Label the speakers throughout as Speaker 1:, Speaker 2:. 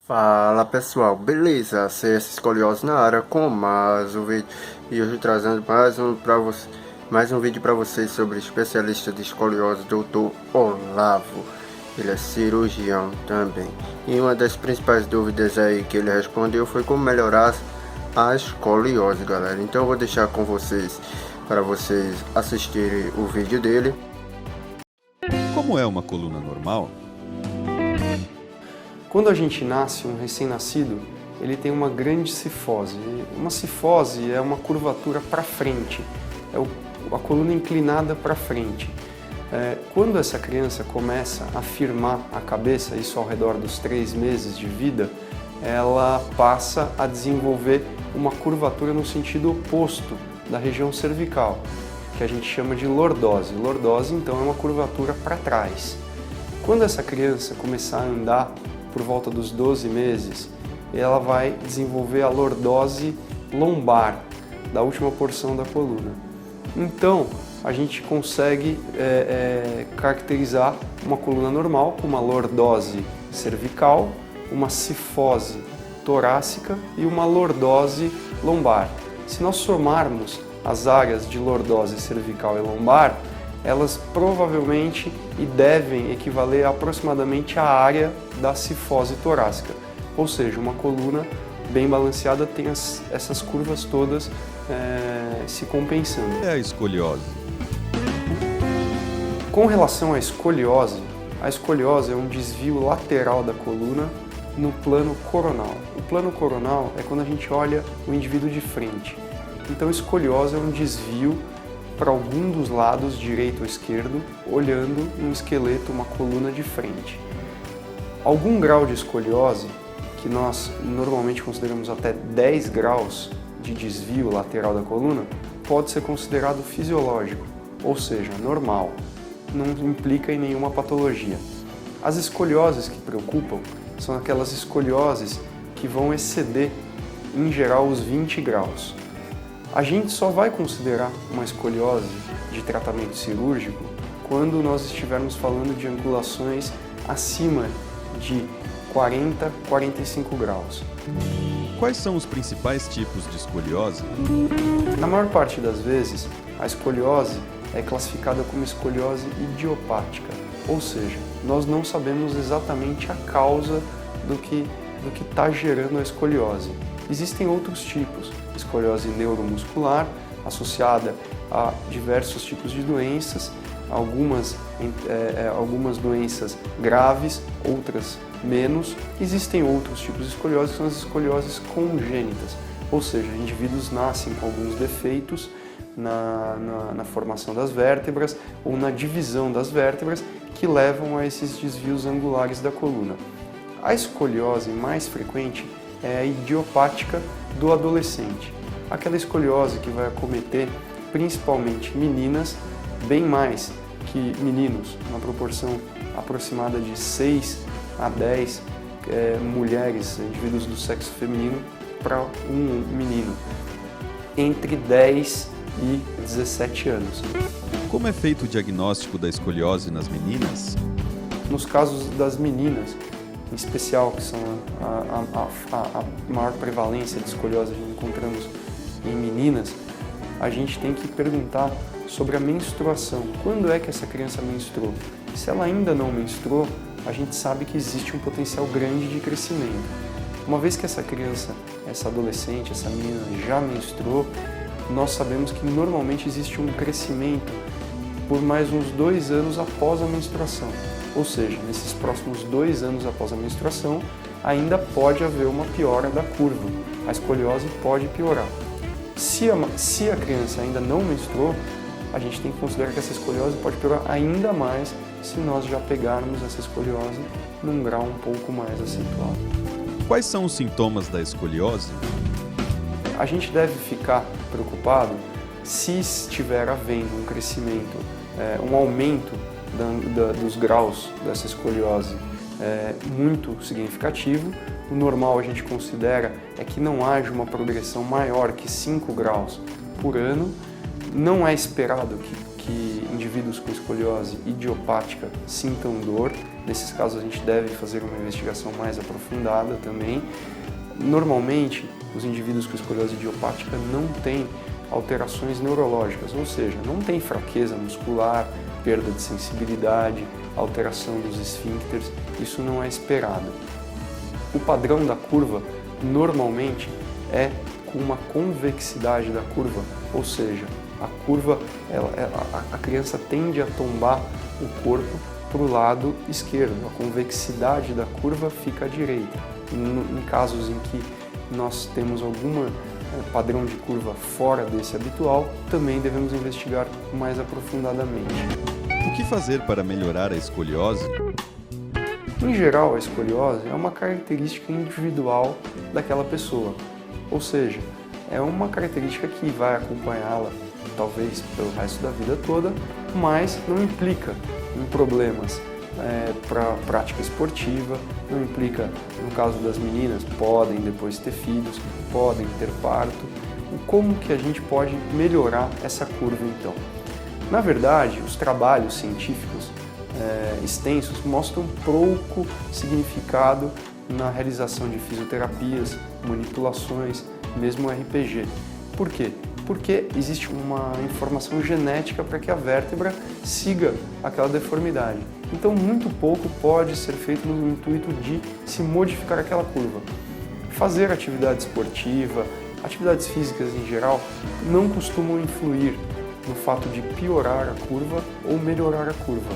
Speaker 1: Fala pessoal, beleza? CS Escoliose na área com mais um vídeo e hoje trazendo mais um vídeo para vocês sobre o especialista de escoliose, Dr. Olavo. Ele é cirurgião também. E uma das principais dúvidas aí que ele respondeu foi como melhorar a escoliose, galera. Então eu vou deixar com vocês para vocês assistirem o vídeo dele.
Speaker 2: Como é uma coluna normal?
Speaker 3: Quando a gente nasce, um recém-nascido, ele tem uma grande cifose. Uma cifose é uma curvatura para frente, a coluna inclinada para frente. Quando essa criança começa a firmar a cabeça, isso ao redor dos 3 meses de vida, ela passa a desenvolver uma curvatura no sentido oposto da região cervical, que a gente chama de lordose. Lordose, então, é uma curvatura para trás. Quando essa criança começar a andar por volta dos 12 meses, ela vai desenvolver a lordose lombar, da última porção da coluna. Então, a gente consegue caracterizar uma coluna normal com uma lordose cervical, uma cifose torácica e uma lordose lombar. Se nós somarmos as áreas de lordose cervical e lombar, elas provavelmente e devem equivaler aproximadamente à área da cifose torácica. Ou seja, uma coluna bem balanceada tem essas curvas todas se compensando.
Speaker 2: O que é a escoliose?
Speaker 3: Com relação à escoliose é um desvio lateral da coluna no plano coronal. O plano coronal é quando a gente olha o indivíduo de frente. Então, escoliose é um desvio para algum dos lados, direito ou esquerdo, olhando um esqueleto, uma coluna de frente. Algum grau de escoliose, que nós normalmente consideramos até 10 graus de desvio lateral da coluna, pode ser considerado fisiológico, ou seja, normal, não implica em nenhuma patologia. As escolioses que preocupam são aquelas escolioses que vão exceder, em geral, os 20 graus. A gente só vai considerar uma escoliose de tratamento cirúrgico quando nós estivermos falando de angulações acima de 40, 45 graus.
Speaker 2: Quais são os principais tipos de escoliose?
Speaker 3: Na maior parte das vezes, a escoliose é classificada como escoliose idiopática, ou seja, nós não sabemos exatamente a causa do que está gerando a escoliose. Existem outros tipos, escoliose neuromuscular, associada a diversos tipos de doenças, algumas doenças graves, outras menos. Existem outros tipos de escoliose, que são as escolioses congênitas, ou seja, indivíduos nascem com alguns defeitos na formação das vértebras ou na divisão das vértebras que levam a esses desvios angulares da coluna. A escoliose mais frequente é a idiopática do adolescente, aquela escoliose que vai acometer principalmente meninas, bem mais que meninos, uma proporção aproximada de 6 a 10 mulheres, indivíduos do sexo feminino para um menino, entre 10 e 17 anos.
Speaker 2: Como é feito o diagnóstico da escoliose nas meninas?
Speaker 3: Nos casos das meninas, em especial, que são a maior prevalência de escoliose que encontramos em meninas, a gente tem que perguntar sobre a menstruação. Quando é que essa criança menstruou? Se ela ainda não menstruou, a gente sabe que existe um potencial grande de crescimento. Uma vez que essa criança, essa adolescente, essa menina já menstruou, nós sabemos que normalmente existe um crescimento por mais uns 2 anos após a menstruação. Ou seja, nesses próximos 2 anos após a menstruação, ainda pode haver uma piora da curva. A escoliose pode piorar. Se a criança ainda não menstruou, a gente tem que considerar que essa escoliose pode piorar ainda mais se nós já pegarmos essa escoliose num grau um pouco mais acentuado.
Speaker 2: Quais são os sintomas da escoliose?
Speaker 3: A gente deve ficar preocupado se estiver havendo um crescimento, um aumento dos graus dessa escoliose muito significativo. O normal, a gente considera, é que não haja uma progressão maior que 5 graus por ano. Não é esperado que indivíduos com escoliose idiopática sintam dor. Nesses casos a gente deve fazer uma investigação mais aprofundada também. Normalmente, os indivíduos com escoliose idiopática não têm alterações neurológicas, ou seja, não tem fraqueza muscular, perda de sensibilidade, alteração dos esfíncteres, isso não é esperado. O padrão da curva normalmente é com uma convexidade da curva, ou seja, a curva, a criança tende a tombar o corpo para o lado esquerdo, a convexidade da curva fica à direita. Em casos em que nós temos algum padrão de curva fora desse habitual, também devemos investigar mais aprofundadamente.
Speaker 2: O que fazer para melhorar a escoliose?
Speaker 3: Em geral, a escoliose é uma característica individual daquela pessoa, ou seja, é uma característica que vai acompanhá-la talvez pelo resto da vida toda, mas não implica em problemas para a prática esportiva, não implica, no caso das meninas, podem depois ter filhos, podem ter parto. Como que a gente pode melhorar essa curva então? Na verdade, os trabalhos científicos extensos mostram pouco significado na realização de fisioterapias, manipulações, mesmo RPG. Por quê? Porque existe uma informação genética para que a vértebra siga aquela deformidade. Então, muito pouco pode ser feito no intuito de se modificar aquela curva. Fazer atividade esportiva, atividades físicas em geral, não costumam influir no fato de piorar a curva ou melhorar a curva.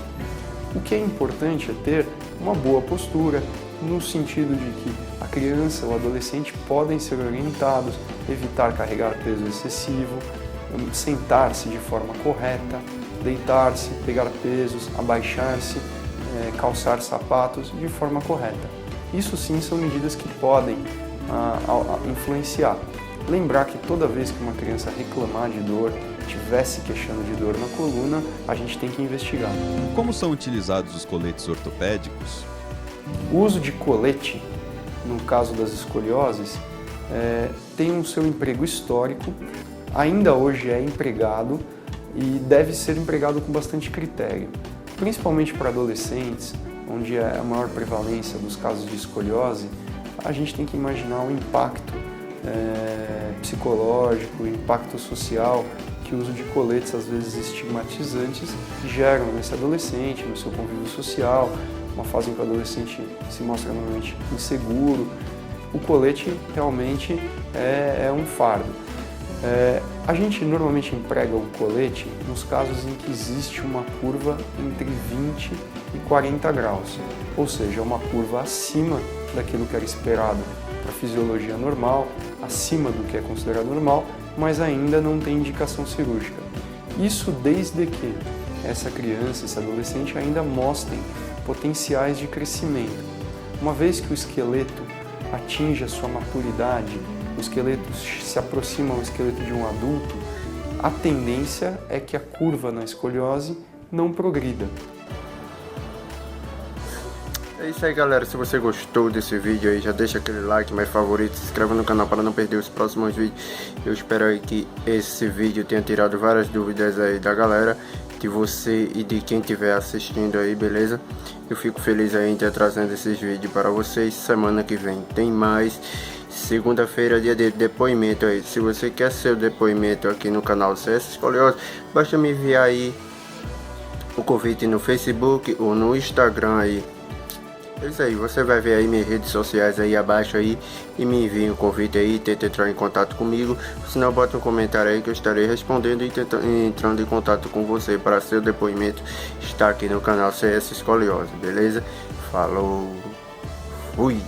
Speaker 3: O que é importante é ter uma boa postura, no sentido de que a criança ou o adolescente podem ser orientados, evitar carregar peso excessivo, sentar-se de forma correta, deitar-se, pegar pesos, abaixar-se, calçar sapatos de forma correta. Isso sim são medidas que podem influenciar. Lembrar que toda vez que uma criança reclamar de dor, estiver se queixando de dor na coluna, a gente tem que investigar.
Speaker 2: Como são utilizados os coletes ortopédicos?
Speaker 3: O uso de colete, no caso das escolioses, tem um seu emprego histórico, ainda hoje é empregado e deve ser empregado com bastante critério, principalmente para adolescentes, onde é a maior prevalência dos casos de escoliose. A gente tem que imaginar o impacto psicológico, o impacto social que o uso de coletes, às vezes estigmatizantes, geram nesse adolescente, no seu convívio social, uma fase em que o adolescente se mostra normalmente inseguro. O colete realmente é um fardo. A gente normalmente emprega o colete nos casos em que existe uma curva entre 20 e 40 graus, ou seja, uma curva acima daquilo que era esperado para a fisiologia normal, acima do que é considerado normal, mas ainda não tem indicação cirúrgica. Isso desde que essa criança, esse adolescente ainda mostrem potenciais de crescimento. Uma vez que o esqueleto atinge a sua maturidade, o esqueleto se aproxima ao esqueleto de um adulto, a tendência é que a curva na escoliose não progrida.
Speaker 1: É isso aí, galera. Se você gostou desse vídeo aí, já deixa aquele like, mais favorito, se inscreva no canal para não perder os próximos vídeos. Eu espero aí que esse vídeo tenha tirado várias dúvidas aí da galera, de você e de quem estiver assistindo aí, beleza? Eu fico feliz aí em estar trazendo esses vídeos para vocês. Semana que vem tem mais. Segunda-feira, dia de depoimento aí. Se você quer seu depoimento aqui no canal CS Escoliose, basta me enviar aí o convite no Facebook ou no Instagram aí. É isso aí, você vai ver aí minhas redes sociais aí abaixo aí e me envie um convite aí, tenta entrar em contato comigo, senão bota um comentário aí que eu estarei respondendo e entrando em contato com você para seu depoimento estar aqui no canal CS Escoliose, beleza? Falou, fui!